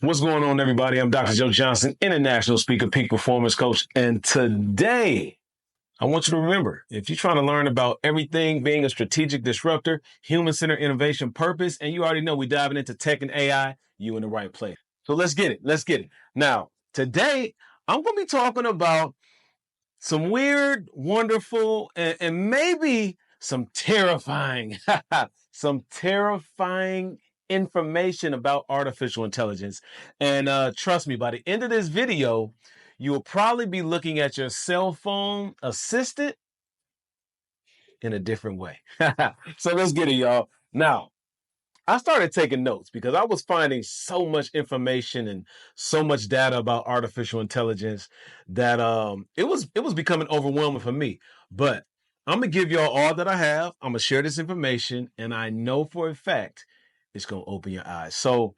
What's going on, everybody? I'm Dr. Joe Johnson, international speaker, peak performance coach. And today, I want you to remember, if you're trying to learn about everything being a strategic disruptor, human-centered innovation purpose, and you already know we're diving into tech and AI, you in the right place. So let's get it. Let's get it. Now, today, I'm going to be talking about some weird, wonderful, and maybe some terrifying, some terrifying information about artificial intelligence. And trust me, by the end of this video, you will probably be looking at your cell phone assistant in a different way. So let's get it, y'all. Now, I started taking notes because I was finding so much information and so much data about artificial intelligence that it was becoming overwhelming for me. But I'm gonna give y'all all that I have. I'm gonna share this information, and I know for a fact it's gonna open your eyes. So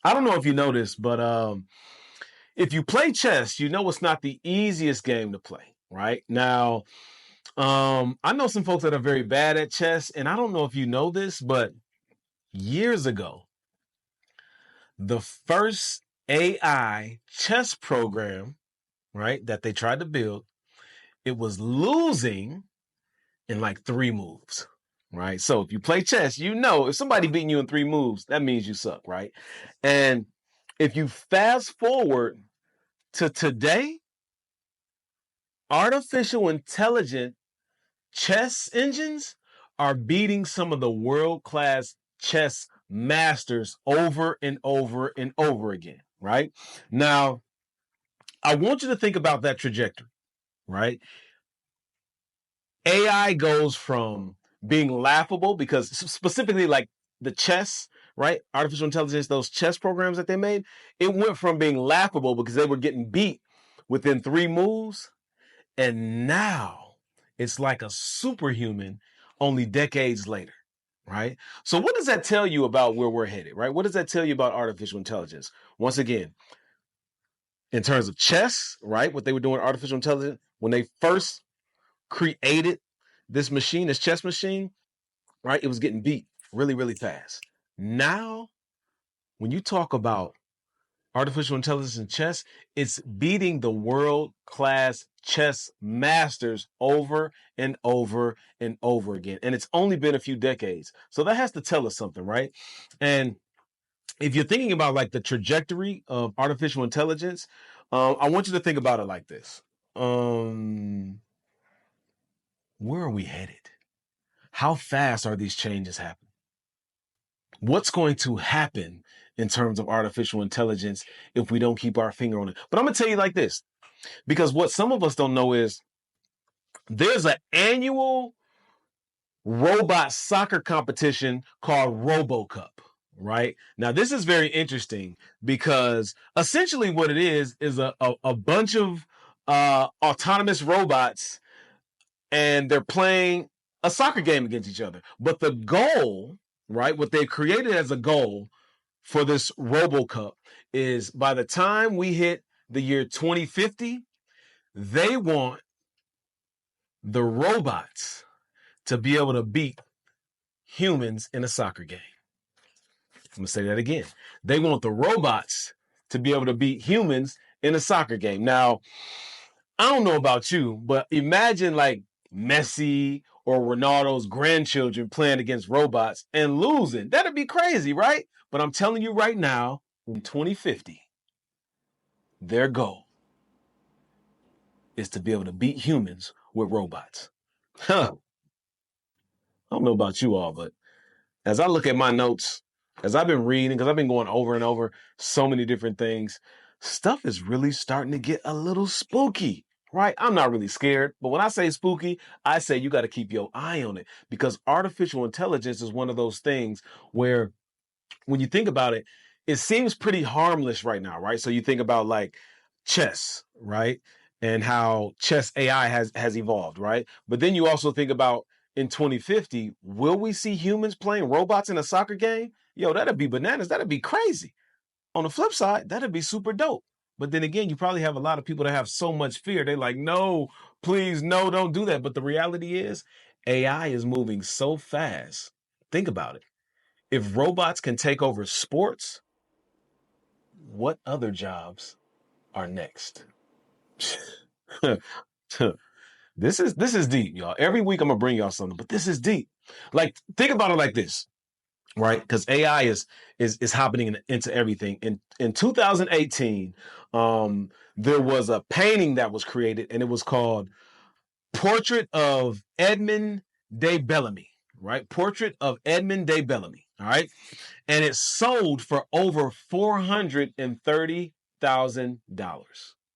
I don't know if you know this, but if you play chess, you know it's not the easiest game to play. Right now, I know some folks that are very bad at chess, and I don't know if you know this, but years ago, the first AI chess program, right, that they tried to build, it was losing in like 3 moves, right? So if you play chess, you know if somebody beating you in 3 moves, that means you suck, right? And if you fast forward to today, artificial intelligence chess engines are beating some of the world-class chess masters over and over and over again, right? Now, I want you to think about that trajectory, right? AI goes from being laughable because specifically like the chess, right? Artificial intelligence, those chess programs that they made, it went from being laughable because they were getting beat within 3 moves. And now it's like a superhuman only decades later, right? So what does that tell you about where we're headed, right? What does that tell you about artificial intelligence? Once again, in terms of chess, right? What they were doing artificial intelligence when they first created this machine, this chess machine, right? It was getting beat really, really fast. Now, when you talk about artificial intelligence in chess, it's beating the world-class chess masters over and over and over again. And it's only been a few decades. So that has to tell us something, right? And if you're thinking about like the trajectory of artificial intelligence, I want you to think about it like this. Where are we headed? How fast are these changes happening? What's going to happen in terms of artificial intelligence if we don't keep our finger on it? But I'm going to tell you like this, because what some of us don't know is there's an annual robot soccer competition called RoboCup, right? Now, this is very interesting because essentially what it is a bunch of autonomous robots, and they're playing a soccer game against each other. But the goal, right, what they've created as a goal for this RoboCup is by the time we hit the year 2050, they want the robots to be able to beat humans in a soccer game. I'm going to say that again. They want the robots to be able to beat humans in a soccer game. Now, I don't know about you, but imagine like Messi or Ronaldo's grandchildren playing against robots and losing. That'd be crazy, right? But I'm telling you right now, in 2050, their goal is to be able to beat humans with robots. Huh. I don't know about you all, but as I look at my notes, as I've been reading, because I've been going over and over so many different things, stuff is really starting to get a little spooky, right? I'm not really scared, but when I say spooky, I say you got to keep your eye on it because artificial intelligence is one of those things where when you think about it, it seems pretty harmless right now, right? So you think about like chess, right? And how chess AI has evolved, right? But then you also think about in 2050, will we see humans playing robots in a soccer game? Yo, that'd be bananas. That'd be crazy. On the flip side, that'd be super dope. But then again, you probably have a lot of people that have so much fear. They're like, no, please, no, don't do that. But the reality is, AI is moving so fast. Think about it. If robots can take over sports, what other jobs are next? This is deep, y'all. Every week I'm gonna bring y'all something, but this is deep. Like, think about it like this, right? Because AI is happening into everything. In 2018, there was a painting that was created, and it was called Portrait of Edmund de Bellamy, right? Portrait of Edmund de Bellamy, all right? And it sold for over $430,000. Let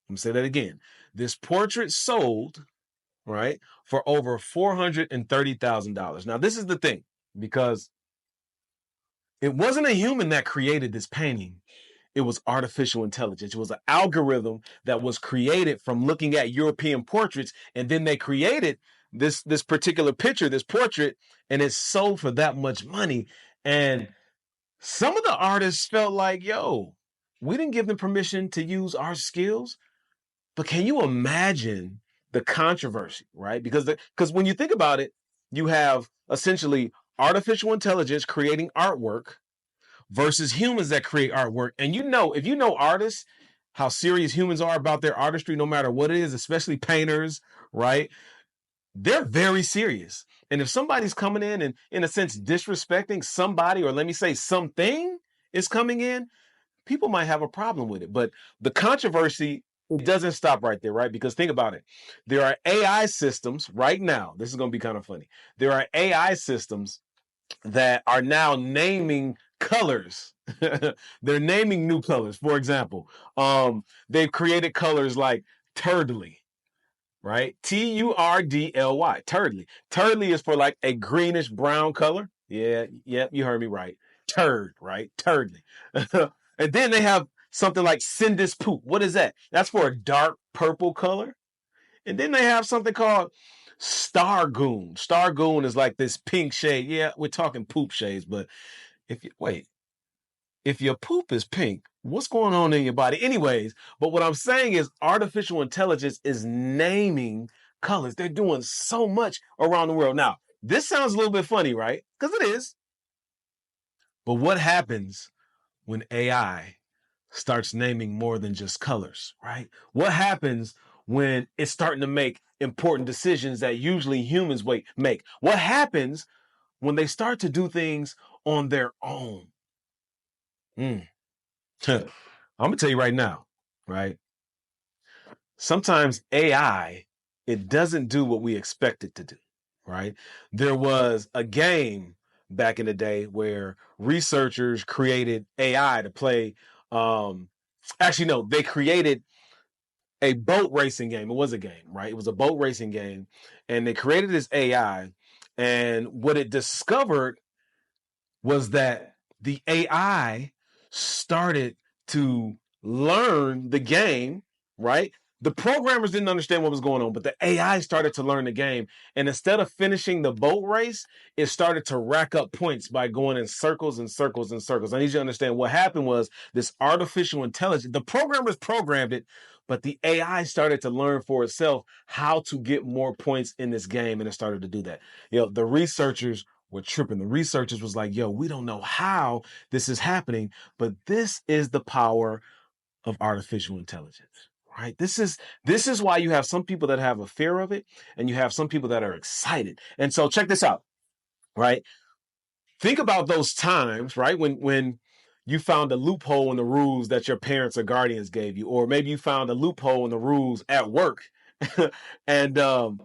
me say that again. This portrait sold, right, for over $430,000. Now, this is the thing, because it wasn't a human that created this painting. It was artificial intelligence. It was an algorithm that was created from looking at European portraits, and then they created this particular picture, this portrait, and it sold for that much money. And some of the artists felt like, yo, we didn't give them permission to use our skills. But can you imagine the controversy, right? Because when you think about it, you have essentially artificial intelligence creating artwork versus humans that create artwork. And if you know artists, how serious humans are about their artistry, no matter what it is, especially painters, right? They're very serious. And if somebody's coming in a sense, disrespecting somebody, or let me say something is coming in, people might have a problem with it. But the controversy, it doesn't stop right there, right? Because think about it. There are AI systems right now. This is going to be kind of funny. There are AI systems that are now naming colors. They're naming new colors. For example, they've created colors like turdly, right? Turdly. Turdly. Turdly is for like a greenish brown color. Yeah, you heard me right. Turd, right? Turdly. And then they have something like Sindus Poop. What is that? That's for a dark purple color. And then they have something called Stargoon. Stargoon is like this pink shade. Yeah, we're talking poop shades, but if your poop is pink, what's going on in your body? Anyways, but what I'm saying is artificial intelligence is naming colors. They're doing so much around the world. Now, this sounds a little bit funny, right? Because it is. But what happens when AI starts naming more than just colors, right? What happens when it's starting to make important decisions that usually humans make? What happens when they start to do things on their own? I'm gonna tell you right now, right? Sometimes AI, it doesn't do what we expect it to do, right? There was a game back in the day where researchers created AI to play. Actually, no, they created a boat racing game. It was a game, right? It was a boat racing game, and they created this AI. And what it discovered was that the AI started to learn the game, right? The programmers didn't understand what was going on, but the AI started to learn the game. And instead of finishing the boat race, it started to rack up points by going in circles and circles and circles. I need you to understand what happened was this artificial intelligence, the programmers programmed it, but the AI started to learn for itself how to get more points in this game. And it started to do that. The researchers were tripping. The researchers was like, yo, we don't know how this is happening, but this is the power of artificial intelligence, right? This is why you have some people that have a fear of it, and you have some people that are excited. And so check this out, right? Think about those times, right? When you found a loophole in the rules that your parents or guardians gave you, or maybe you found a loophole in the rules at work. And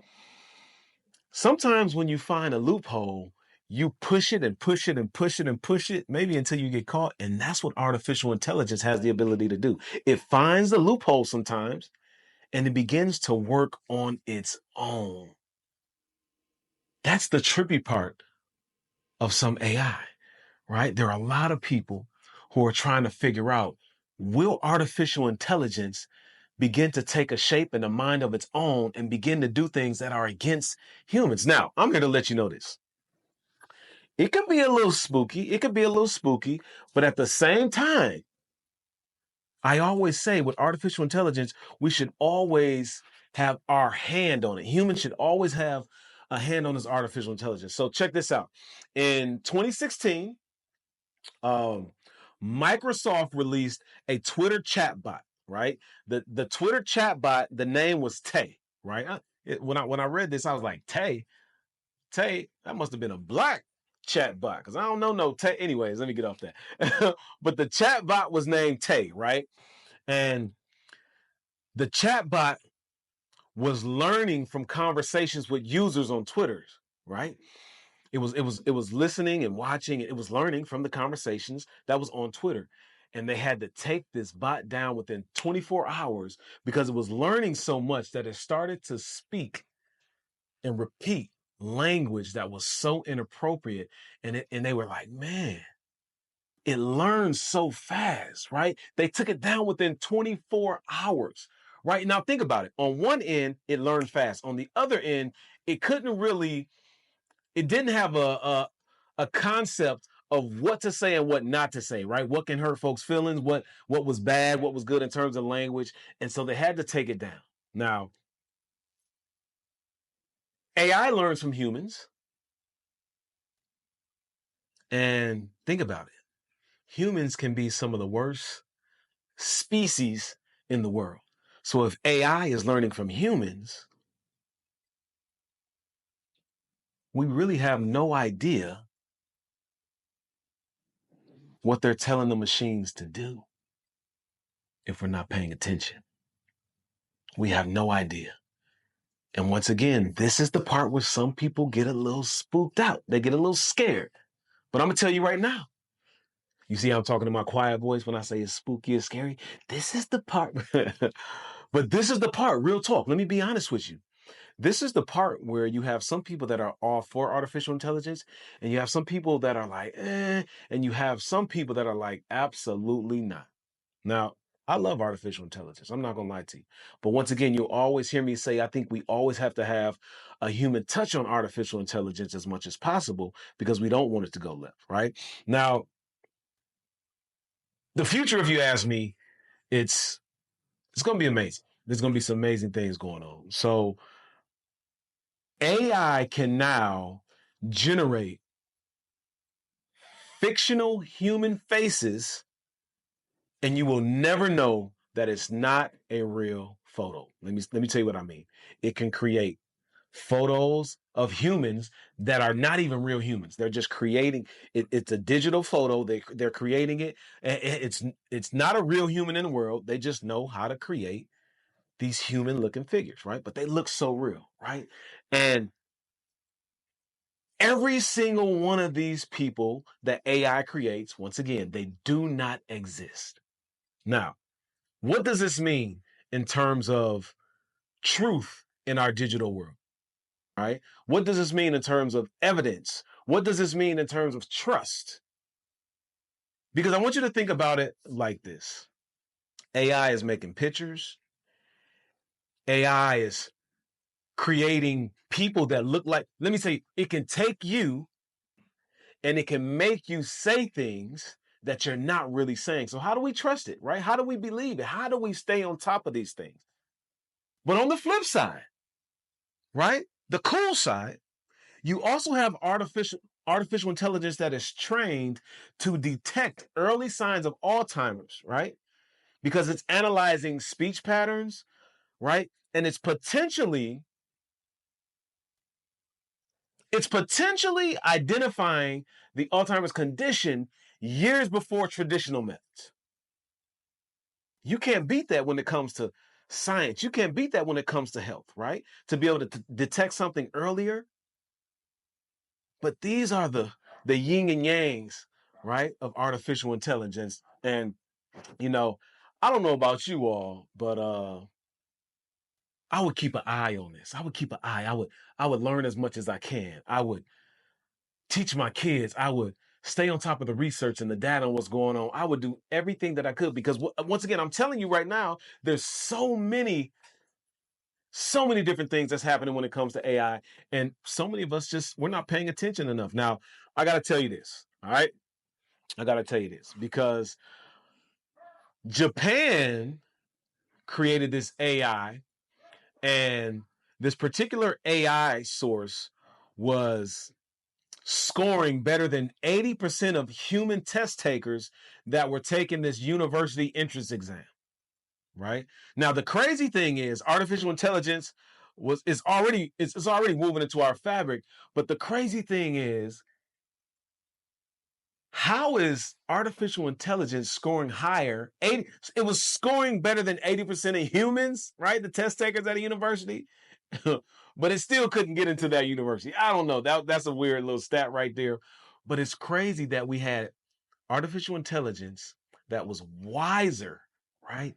sometimes when you find a loophole, you push it and push it and push it and push it, maybe until you get caught. And that's what artificial intelligence has the ability to do. It finds the loophole sometimes, and it begins to work on its own. That's the trippy part of some AI, right? There are a lot of people who are trying to figure out, will artificial intelligence begin to take a shape and a mind of its own and begin to do things that are against humans? Now, I'm here to let you know this. It could be a little spooky. It could be a little spooky, but at the same time, I always say with artificial intelligence, we should always have our hand on it. Humans should always have a hand on this artificial intelligence. So check this out. In 2016, um, Microsoft released a Twitter chatbot, right? The Twitter chatbot, the name was Tay, right? When I read this, I was like, Tay, that must have been a black chatbot because I don't know no Tay. Anyways, let me get off that. But the chatbot was named Tay, right? And the chatbot was learning from conversations with users on Twitter, right? It was listening and watching. It was learning from the conversations that was on Twitter. And they had to take this bot down within 24 hours because it was learning so much that it started to speak and repeat language that was so inappropriate. And they were like, man, it learns so fast, right? They took it down within 24 hours, right? Now think about it. On one end, it learned fast. On the other end, it couldn't really, it didn't have a concept of what to say and what not to say, right? What can hurt folks' feelings, what was bad, what was good in terms of language. And so they had to take it down. Now, AI learns from humans. And think about it. Humans can be some of the worst species in the world. So if AI is learning from humans, we really have no idea what they're telling the machines to do if we're not paying attention. We have no idea. And once again, this is the part where some people get a little spooked out. They get a little scared. But I'm going to tell you right now. You see, I'm talking to my quiet voice when I say it's spooky and scary. This is the part. But this is the part, real talk. Let me be honest with you. This is the part where you have some people that are all for artificial intelligence, and you have some people that are like, and you have some people that are like, absolutely not. Now, I love artificial intelligence. I'm not going to lie to you. But once again, you'll always hear me say, I think we always have to have a human touch on artificial intelligence as much as possible because we don't want it to go left, right? Now, the future, if you ask me, it's going to be amazing. There's going to be some amazing things going on. So AI can now generate fictional human faces, and you will never know that it's not a real photo. Let me tell you what I mean. It can create photos of humans that are not even real humans. They're just creating it. It's a digital photo. They're creating it. It's not a real human in the world. They just know how to create these human looking figures, right? But they look so real, right? And every single one of these people that AI creates, once again, they do not exist. Now, what does this mean in terms of truth in our digital world, right? What does this mean in terms of evidence? What does this mean in terms of trust? Because I want you to think about it like this. AI is making pictures. AI is creating people that look like, let me say, it can take you and it can make you say things that you're not really saying. So how do we trust it, right? How do we believe it? How do we stay on top of these things? But on the flip side, right? The cool side, you also have artificial intelligence that is trained to detect early signs of Alzheimer's, right? Because it's analyzing speech patterns, right? And it's potentially identifying the Alzheimer's condition years before traditional methods. You can't beat that when it comes to science. You can't beat that when it comes to health, right? To be able to detect something earlier. But these are the yin and yangs, right, of artificial intelligence. And I don't know about you all, but I would keep an eye on this. I would keep an eye. I would learn as much as I can. I would teach my kids. I would stay on top of the research and the data on what's going on. I would do everything that I could because once again, I'm telling you right now, there's so many different things that's happening when it comes to AI. And so many of us we're not paying attention enough. Now, I got to tell you this. All right. I got to tell you this because Japan created this AI, and this particular AI source was scoring better than 80% of human test takers that were taking this university entrance exam, right? Now, the crazy thing is artificial intelligence is already it's already moving into our fabric, but the crazy thing is, how is artificial intelligence scoring higher? It was scoring better than 80% of humans, right? The test takers at a university, but it still couldn't get into that university. I don't know. That's a weird little stat right there. But it's crazy that we had artificial intelligence that was wiser, right?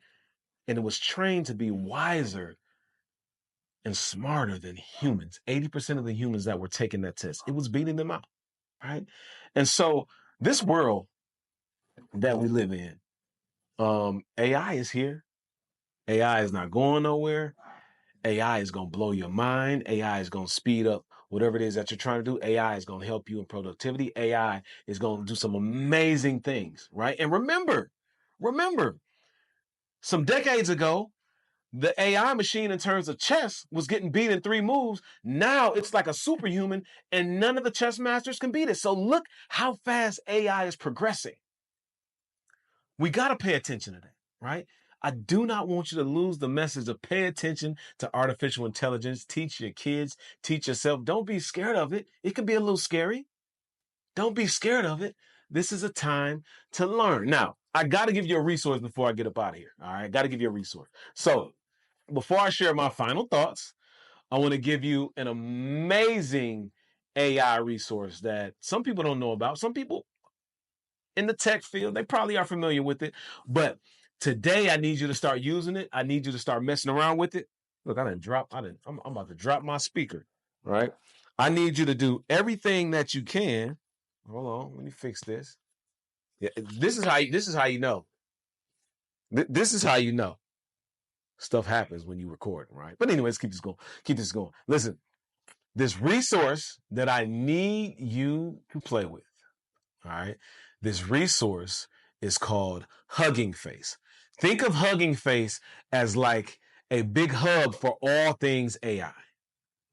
And it was trained to be wiser and smarter than humans. 80% of the humans that were taking that test, it was beating them out, right? And so this world that we live in, AI is here. AI is not going nowhere. AI is going to blow your mind. AI is going to speed up whatever it is that you're trying to do. AI is going to help you in productivity. AI is going to do some amazing things, right? And remember, some decades ago, the AI machine in terms of chess was getting beat in 3 moves. Now it's like a superhuman, and none of the chess masters can beat it. So look how fast AI is progressing. We got to pay attention to that, right? I do not want you to lose the message of pay attention to artificial intelligence. Teach your kids, teach yourself. Don't be scared of it. It can be a little scary. Don't be scared of it. This is a time to learn. Now, I got to give you a resource before I get up out of here. All right, got to give you a resource. So before I share my final thoughts, I want to give you an amazing AI resource that some people don't know about. Some people in the tech field, they probably are familiar with it, but today I need you to start using it. I need you to start messing around with it. Look, I'm about to drop my speaker, right? I need you to do everything that you can. Hold on, let me fix this. Yeah, this is how you know. This is how you know stuff happens when you record, right? But anyways, keep this going. Keep this going. Listen, this resource that I need you to play with, all right? This resource is called Hugging Face. Think of Hugging Face as like a big hub for all things AI,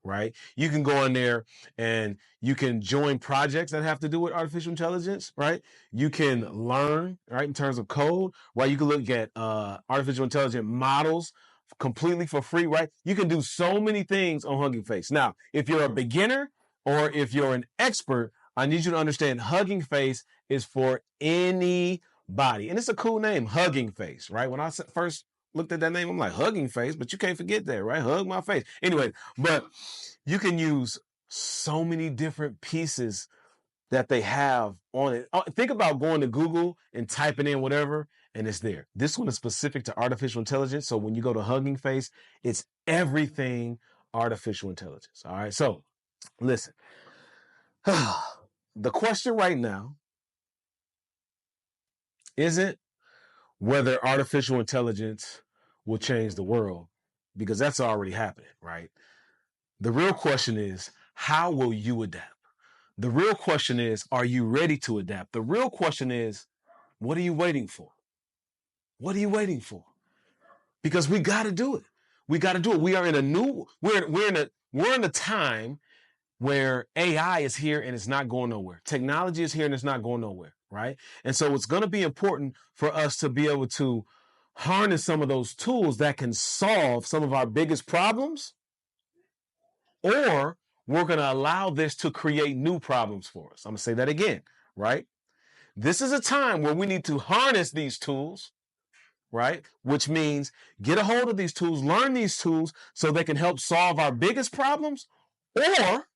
right? You can go in there and you can join projects that have to do with artificial intelligence, right? You can learn, right, in terms of code, right? You can look at artificial intelligence models completely for free, right? You can do so many things on Hugging Face. Now, if you're a beginner or if you're an expert, I need you to understand Hugging Face is for anybody. And it's a cool name, Hugging Face, right? When I first looked at that name, I'm like, Hugging Face, but you can't forget that, right? Hug my face. Anyway, but you can use so many different pieces that they have on it. Think about going to Google and typing in whatever, and it's there. This one is specific to artificial intelligence. So when you go to Hugging Face, it's everything artificial intelligence. All right. So listen, the question right now isn't whether artificial intelligence will change the world, because that's already happening, right? The real question is, how will you adapt? The real question is, are you ready to adapt? The real question is, what are you waiting for? What are you waiting for? Because we got to do it. We got to do it. We are in a new, we're in a time where AI is here and it's not going nowhere. Technology is here and it's not going nowhere, right? And so it's going to be important for us to be able to harness some of those tools that can solve some of our biggest problems, or we're going to allow this to create new problems for us. I'm going to say that again, right? This is a time where we need to harness these tools, right? Which means get a hold of these tools, learn these tools so they can help solve our biggest problems, or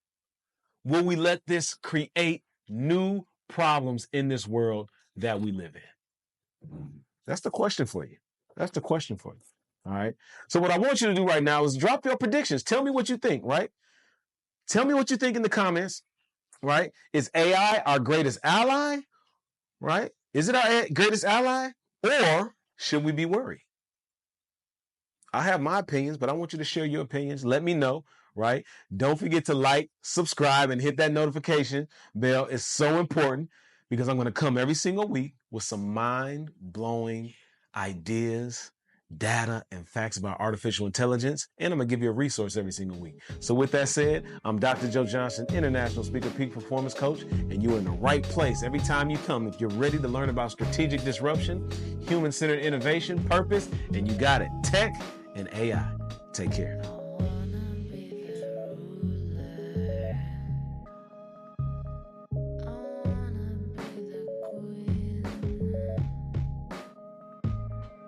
will we let this create new problems in this world that we live in? That's the question for you. That's the question for you. All right. So what I want you to do right now is drop your predictions. Tell me what you think, right? Tell me what you think in the comments, right? Is AI our greatest ally, right? Is it our greatest ally, or should we be worried? I have my opinions, but I want you to share your opinions. Let me know, right? Don't forget to like, subscribe, and hit that notification bell. It's so important, because I'm going to come every single week with some mind-blowing ideas data and facts about artificial intelligence, and I'm gonna give you a resource every single week. So with that said, I'm Dr. Joe Johnson, International Speaker, Peak Performance Coach, and you're in the right place every time you come. If you're ready to learn about strategic disruption, human-centered innovation, purpose, and you got it, tech and AI. Take care.